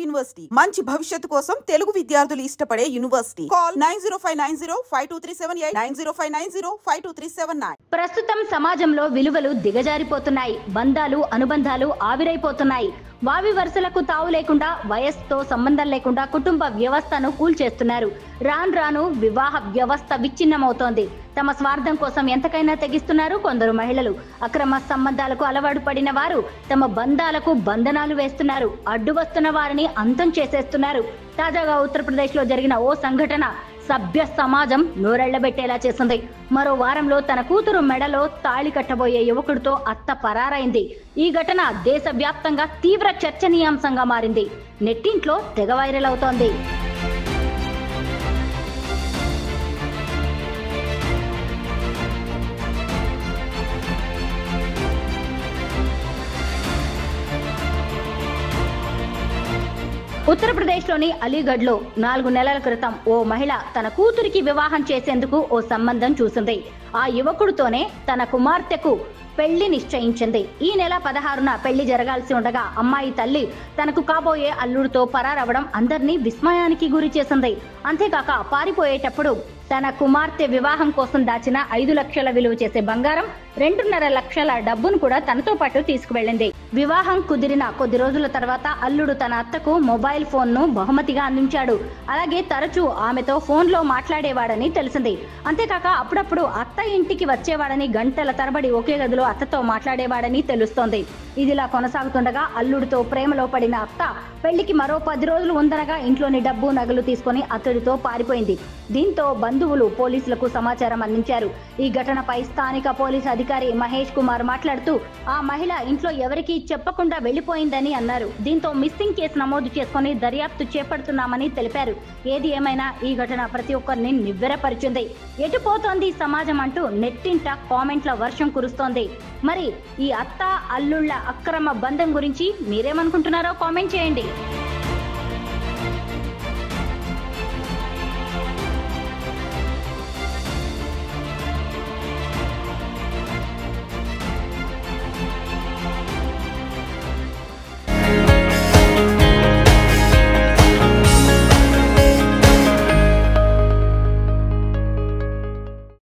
University మంచి భవిష్యత్తు కోసం తెలుగు విద్యార్థులు ఇష్టపడే యూనివర్సిటీ. కాల్ 9059052378 9059052379. ప్రస్తుతం సమాజంలో విలువలు దిగజారిపోతున్నాయి. బంధాలు అనుబంధాలు ఆవిరైపోతున్నాయి. వావి వరుసలకు తావు లేకుండా, వయస్సుతో సంబంధం లేకుండా కుటుంబ వ్యవస్థను కూల్చేస్తున్నారు. రాను రాను వివాహ వ్యవస్థ విచ్ఛిన్నమవుతోంది. తమ స్వార్థం కోసం ఎంతకైనా తెగిస్తున్నారు కొందరు మహిళలు. అక్రమ సంబంధాలకు అలవాటు పడిన వారు తమ బంధాలకు బంధనాలు వేస్తున్నారు. అడ్డు వస్తున్న వారిని అంతం చేసేస్తున్నారు. తాజాగా ఉత్తరప్రదేశ్ లో జరిగిన ఓ సంఘటన సభ్య సమాజం నోరెళ్లబెట్టేలా చేసింది. మరో వారంలో తన కూతురు మెడలో తాళి కట్టబోయే యువకుడితో అత్త పరారైంది. ఈ ఘటన దేశవ్యాప్తంగా తీవ్ర చర్చనీయాంశంగా మారింది. నెట్టింట్లో తెగ వైరల్ అవుతోంది. ఉత్తరప్రదేశ్లోని అలీగఢ్లో 4 నెలల క్రితం ఓ మహిళ తన కూతురికి వివాహం చేసేందుకు ఓ సంబంధం చూసింది. ఆ యువకుడితోనే తన కుమార్తెకు పెళ్లి నిశ్చయించింది. ఈ నెల 16న పెళ్లి జరగాల్సి ఉండగా అమ్మాయి తల్లి తనకు కాబోయే అల్లుడితో పరారవడం అందరినీ విస్మయానికి గురి చేసింది. అంతేకాక పారిపోయేటప్పుడు తన కుమార్తె వివాహం కోసం దాచిన 5 లక్షల విలువ చేసే బంగారం, 2.5 లక్షల డబ్బును కూడా తనతో పాటు తీసుకువెళ్లింది. వివాహం కుదిరిన కొద్ది రోజుల తర్వాత అల్లుడు తన అత్తకు మొబైల్ ఫోన్ ను బహుమతిగా అందించాడు. అలాగే తరచూ ఆమెతో ఫోన్ లో మాట్లాడేవాడని తెలిసింది. అంతేకాక అప్పుడప్పుడు అత్త ఇంటికి వచ్చేవాడని, గంటల తరబడి ఒకే గదిలో అత్తతో మాట్లాడేవాడని తెలుస్తోంది. ఇదిలా కొనసాగుతుండగా అల్లుడితో ప్రేమలో పడిన అత్త పెళ్లికి మరో 10 రోజులు ఉందనగా ఇంట్లోని డబ్బు నగలు తీసుకుని అతడితో పారిపోయింది. దీంతో బంధువులు పోలీసులకు సమాచారం అందించారు. ఈ ఘటనపై స్థానిక పోలీసు అధికారి మహేష్ కుమార్ మాట్లాడుతూ ఆ మహిళ ఇంట్లో ఎవరికీ చెప్పకుండా వెళ్లిపోయిందని అన్నారు. దీంతో మిస్సింగ్ కేసు నమోదు చేసుకుని దర్యాప్తు చేపడుతున్నామని తెలిపారు. ఏది ఏమైనా ఈ ఘటన ప్రతి ఒక్కరిని నివ్వెరపరిచింది. ఎటుపోతోంది సమాజం అంటూ నెట్టింట కామెంట్ల వర్షం కురుస్తోంది. మరి ఈ అత్త అల్లుళ్ల అక్రమ బంధం గురించి మీరేమనుకుంటున్నారో కామెంట్ చేయండి.